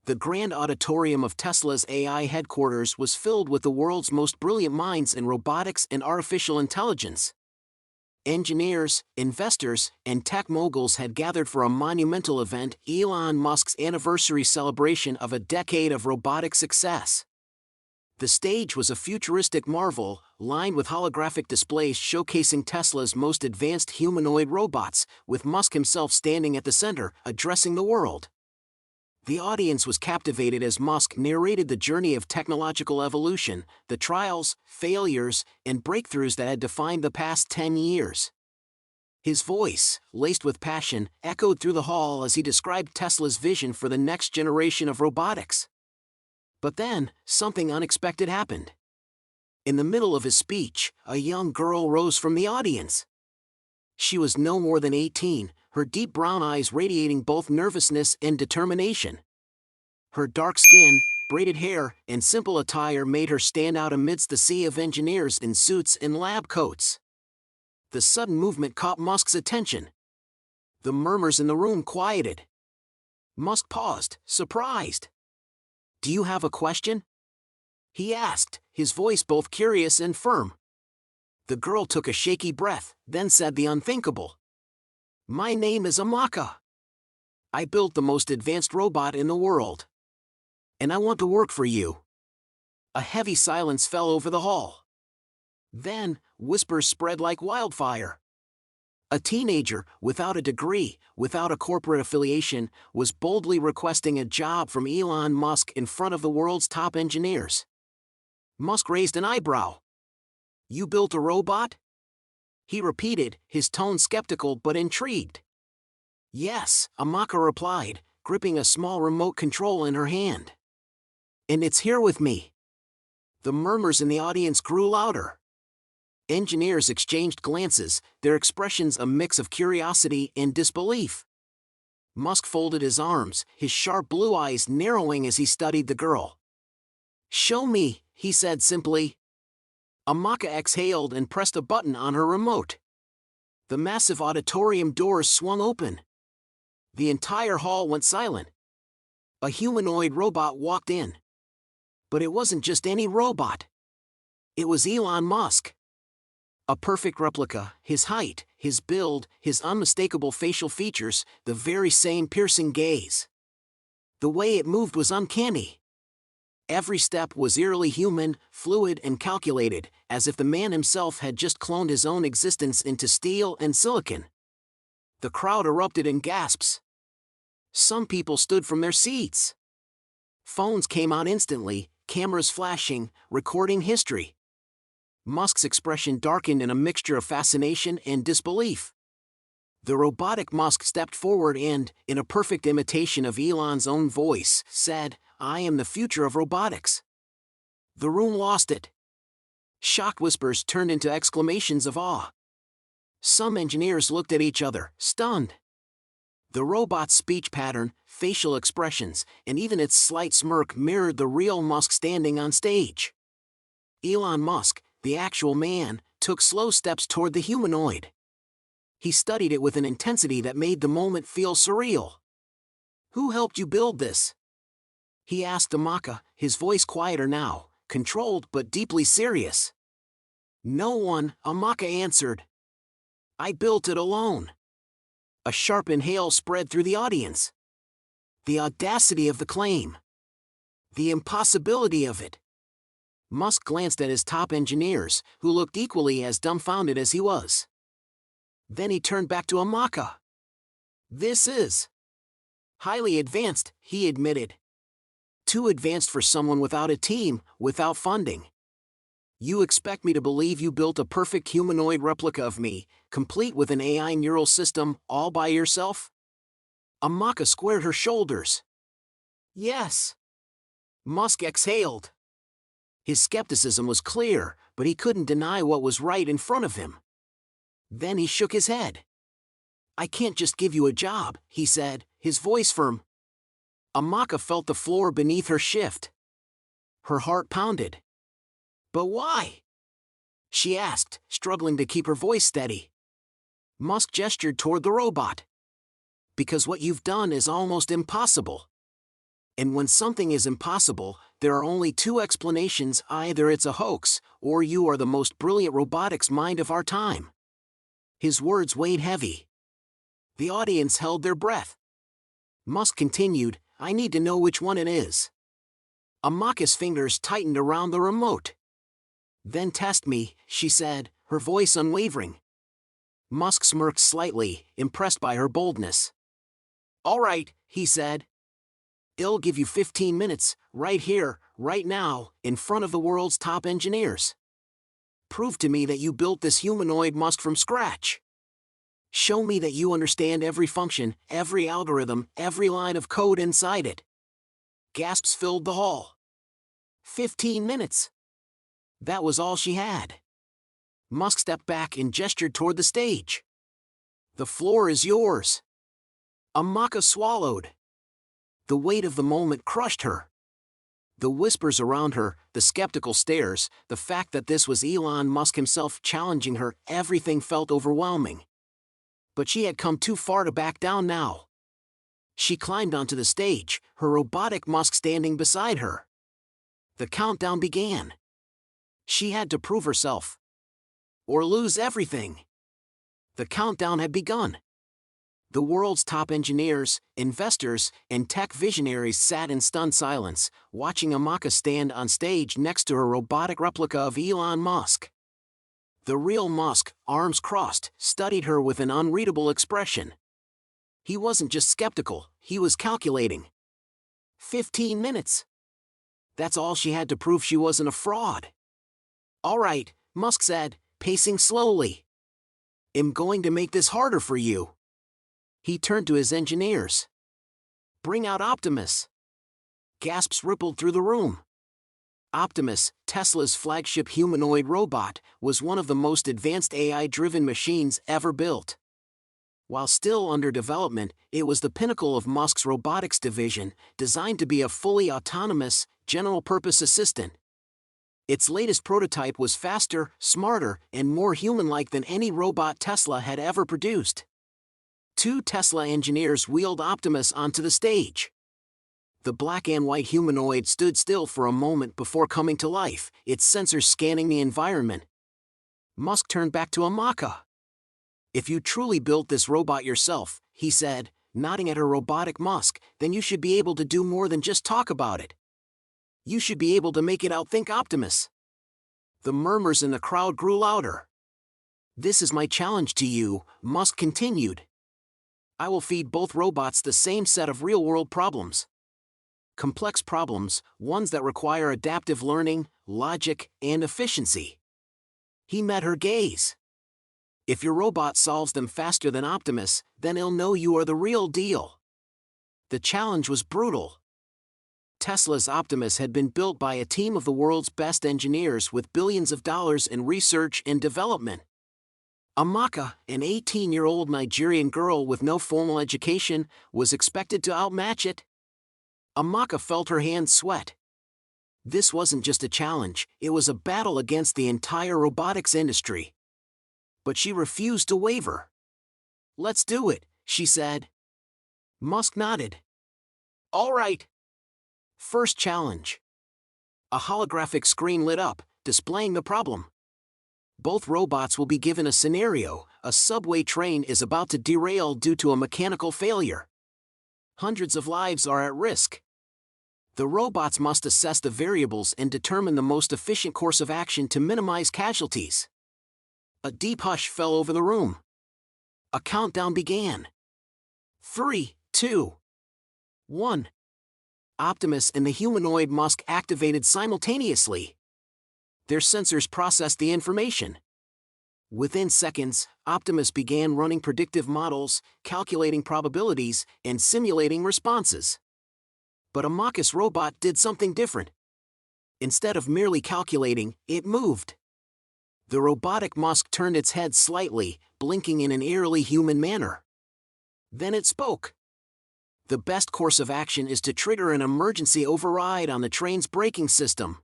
The grand auditorium of Tesla's AI headquarters was filled with the world's most brilliant minds in robotics and artificial intelligence. Engineers, investors, and tech moguls had gathered for a monumental event, Elon Musk's anniversary celebration of a decade of robotic success. The stage was a futuristic marvel, lined with holographic displays showcasing Tesla's most advanced humanoid robots, with Musk himself standing at the center, addressing the world. The audience was captivated as Musk narrated the journey of technological evolution, the trials, failures, and breakthroughs that had defined the past 10 years. His voice, laced with passion, echoed through the hall as he described Tesla's vision for the next generation of robotics. But then, something unexpected happened. In the middle of his speech, a young girl rose from the audience. She was no more than 18, her deep brown eyes radiating both nervousness and determination. Her dark skin, braided hair, and simple attire made her stand out amidst the sea of engineers in suits and lab coats. The sudden movement caught Musk's attention. The murmurs in the room quieted. Musk paused, surprised. "Do you have a question?" he asked, his voice both curious and firm. The girl took a shaky breath, then said the unthinkable. "My name is Amaka. I built the most advanced robot in the world. And I want to work for you." A heavy silence fell over the hall. Then, whispers spread like wildfire. A teenager, without a degree, without a corporate affiliation, was boldly requesting a job from Elon Musk in front of the world's top engineers. Musk raised an eyebrow. "You built a robot?" he repeated, his tone skeptical but intrigued. "Yes," Amaka replied, gripping a small remote control in her hand. "And it's here with me." The murmurs in the audience grew louder. Engineers exchanged glances, their expressions a mix of curiosity and disbelief. Musk folded his arms, his sharp blue eyes narrowing as he studied the girl. "Show me," he said simply. Amaka exhaled and pressed a button on her remote. The massive auditorium doors swung open. The entire hall went silent. A humanoid robot walked in. But it wasn't just any robot. It was Elon Musk. A perfect replica, his height, his build, his unmistakable facial features, the very same piercing gaze. The way it moved was uncanny. Every step was eerily human, fluid and calculated, as if the man himself had just cloned his own existence into steel and silicon. The crowd erupted in gasps. Some people stood from their seats. Phones came out instantly, cameras flashing, recording history. Musk's expression darkened in a mixture of fascination and disbelief. The robotic Musk stepped forward and, in a perfect imitation of Elon's own voice, said, "I am the future of robotics." The room lost it. Shocked whispers turned into exclamations of awe. Some engineers looked at each other, stunned. The robot's speech pattern, facial expressions, and even its slight smirk mirrored the real Musk standing on stage. Elon Musk, the actual man, took slow steps toward the humanoid. He studied it with an intensity that made the moment feel surreal. "Who helped you build this?" he asked Amaka, his voice quieter now, controlled but deeply serious. "No one," Amaka answered. "I built it alone." A sharp inhale spread through the audience. The audacity of the claim. The impossibility of it. Musk glanced at his top engineers, who looked equally as dumbfounded as he was. Then he turned back to Amaka. "This is highly advanced," he admitted. "Too advanced for someone without a team, without funding. You expect me to believe you built a perfect humanoid replica of me, complete with an AI neural system, all by yourself?" Amaka squared her shoulders. "Yes." Musk exhaled. His skepticism was clear, but he couldn't deny what was right in front of him. Then he shook his head. "I can't just give you a job," he said, his voice firm. Amaka felt the floor beneath her shift. Her heart pounded. "But why?" she asked, struggling to keep her voice steady. Musk gestured toward the robot. "Because what you've done is almost impossible. And when something is impossible, there are only two explanations: either it's a hoax, or you are the most brilliant robotics mind of our time. His words weighed heavy. The audience held their breath. Musk continued, I need to know which one it is. Amaka's fingers tightened around the remote. Then test me, she said, her voice unwavering. Musk smirked slightly, impressed by her boldness. All right, he said. I'll give you 15 minutes, right here, right now, in front of the world's top engineers. Prove to me that you built this humanoid Musk from scratch. Show me that you understand every function, every algorithm, every line of code inside it. Gasps filled the hall. 15 minutes. That was all she had. Musk stepped back and gestured toward the stage. The floor is yours. Amaka swallowed. The weight of the moment crushed her. The whispers around her, the skeptical stares, the fact that this was Elon Musk himself challenging her, everything felt overwhelming. But she had come too far to back down now. She climbed onto the stage, her robotic Musk standing beside her. The countdown began. She had to prove herself. Or lose everything. The countdown had begun. The world's top engineers, investors, and tech visionaries sat in stunned silence, watching Amaka stand on stage next to a robotic replica of Elon Musk. The real Musk, arms crossed, studied her with an unreadable expression. He wasn't just skeptical, he was calculating. 15 minutes. That's all she had to prove she wasn't a fraud. All right, Musk said, pacing slowly. I'm going to make this harder for you. He turned to his engineers. Bring out Optimus. Gasps rippled through the room. Optimus, Tesla's flagship humanoid robot, was one of the most advanced AI-driven machines ever built. While still under development, it was the pinnacle of Musk's robotics division, designed to be a fully autonomous, general-purpose assistant. Its latest prototype was faster, smarter, and more human-like than any robot Tesla had ever produced. Two Tesla engineers wheeled Optimus onto the stage. The black and white humanoid stood still for a moment before coming to life, its sensors scanning the environment. Musk turned back to Amaka. If you truly built this robot yourself, he said, nodding at her robotic Musk, then you should be able to do more than just talk about it. You should be able to make it outthink Optimus. The murmurs in the crowd grew louder. This is my challenge to you, Musk continued. I will feed both robots the same set of real-world problems. Complex problems, ones that require adaptive learning, logic, and efficiency. He met her gaze. If your robot solves them faster than Optimus, then he'll know you are the real deal. The challenge was brutal. Tesla's Optimus had been built by a team of the world's best engineers with billions of dollars in research and development. Amaka, an 18-year-old Nigerian girl with no formal education, was expected to outmatch it. Amaka felt her hands sweat. This wasn't just a challenge, it was a battle against the entire robotics industry. But she refused to waver. Let's do it, she said. Musk nodded. All right. First challenge. A holographic screen lit up, displaying the problem. Both robots will be given a scenario: a subway train is about to derail due to a mechanical failure. Hundreds of lives are at risk. The robots must assess the variables and determine the most efficient course of action to minimize casualties. A deep hush fell over the room. A countdown began. 3, 2, 1. Optimus and the humanoid Musk activated simultaneously. Their sensors processed the information. Within seconds, Optimus began running predictive models, calculating probabilities, and simulating responses. But Amaka's robot did something different. Instead of merely calculating, it moved. The robotic Musk turned its head slightly, blinking in an eerily human manner. Then it spoke. The best course of action is to trigger an emergency override on the train's braking system.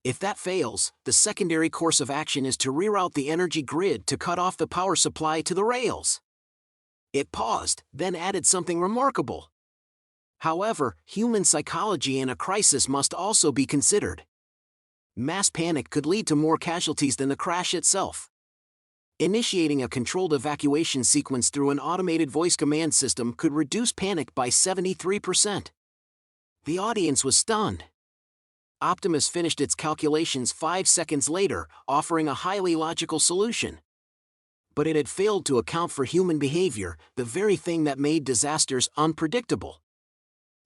If that fails, the secondary course of action is to reroute the energy grid to cut off the power supply to the rails. It paused, then added something remarkable. However, human psychology in a crisis must also be considered. Mass panic could lead to more casualties than the crash itself. Initiating a controlled evacuation sequence through an automated voice command system could reduce panic by 73%. The audience was stunned. Optimus finished its calculations 5 seconds later, offering a highly logical solution. But it had failed to account for human behavior, the very thing that made disasters unpredictable.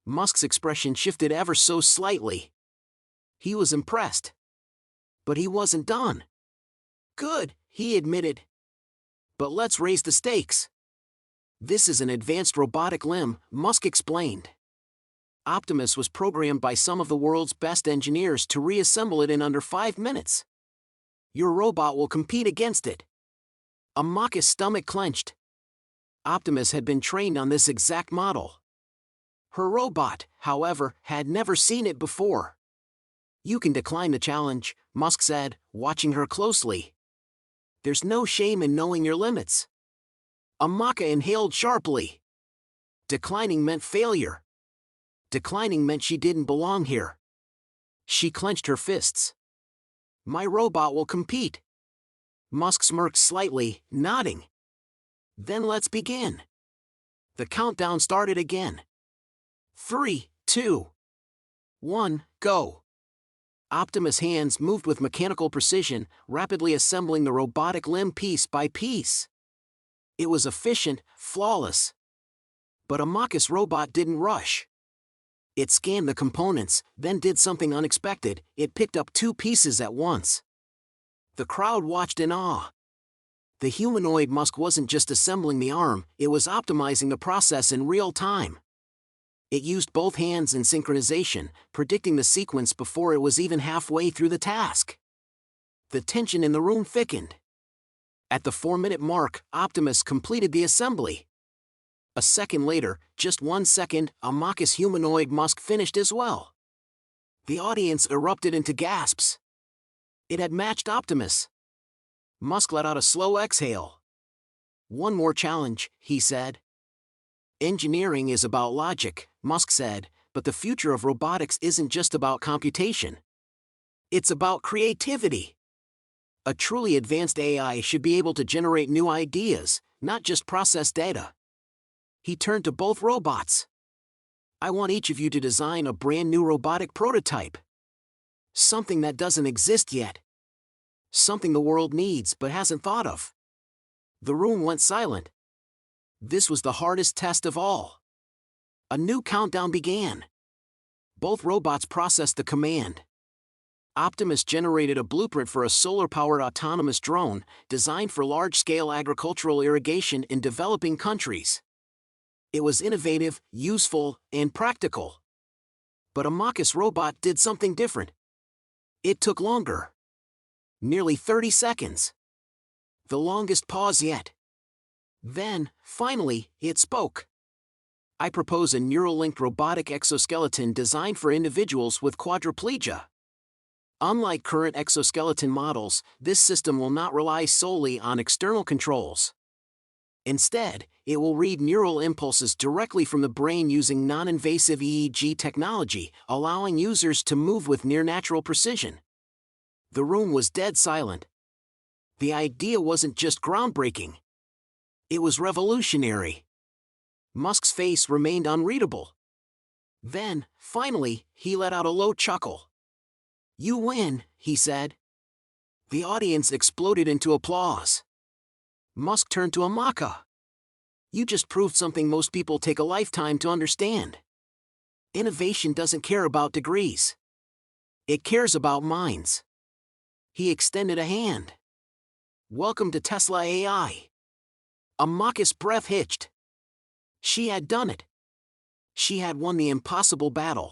Musk's expression shifted ever so slightly. He was impressed. But he wasn't done. Good, he admitted. But let's raise the stakes. This is an advanced robotic limb, Musk explained. Optimus was programmed by some of the world's best engineers to reassemble it in under 5 minutes. Your robot will compete against it. Amaka's stomach clenched. Optimus had been trained on this exact model. Her robot, however, had never seen it before. You can decline the challenge, Musk said, watching her closely. There's no shame in knowing your limits. Amaka inhaled sharply. Declining meant failure. Declining meant she didn't belong here. She clenched her fists. My robot will compete. Musk smirked slightly, nodding. Then let's begin. The countdown started again. 3, 2, 1, go. Optimus' hands moved with mechanical precision, rapidly assembling the robotic limb piece by piece. It was efficient, flawless. But Amaka's robot didn't rush. It scanned the components, then did something unexpected. It picked up 2 pieces at once. The crowd watched in awe. The humanoid Musk wasn't just assembling the arm, it was optimizing the process in real time. It used both hands in synchronization, predicting the sequence before it was even halfway through the task. The tension in the room thickened. At the 4-minute mark, Optimus completed the assembly. A second later, just 1 second, Amaka's humanoid Musk finished as well. The audience erupted into gasps. It had matched Optimus. Musk let out a slow exhale. One more challenge, he said. Engineering is about logic, Musk said, but the future of robotics isn't just about computation. It's about creativity. A truly advanced AI should be able to generate new ideas, not just process data. He turned to both robots. I want each of you to design a brand new robotic prototype. Something that doesn't exist yet. Something the world needs but hasn't thought of. The room went silent. This was the hardest test of all. A new countdown began. Both robots processed the command. Optimus generated a blueprint for a solar-powered autonomous drone designed for large-scale agricultural irrigation in developing countries. It was innovative, useful, and practical. But Amaka's robot did something different. It took longer. Nearly 30 seconds. The longest pause yet. Then, finally, it spoke. I propose a neural-linked robotic exoskeleton designed for individuals with quadriplegia. Unlike current exoskeleton models, this system will not rely solely on external controls. Instead, it will read neural impulses directly from the brain using non-invasive EEG technology, allowing users to move with near-natural precision. The room was dead silent. The idea wasn't just groundbreaking. It was revolutionary. Musk's face remained unreadable. Then, finally, he let out a low chuckle. You win, he said. The audience exploded into applause. Musk turned to Amaka. You just proved something most people take a lifetime to understand. Innovation doesn't care about degrees. It cares about minds. He extended a hand. Welcome to Tesla AI. Amaka's breath hitched. She had done it. She had won the impossible battle.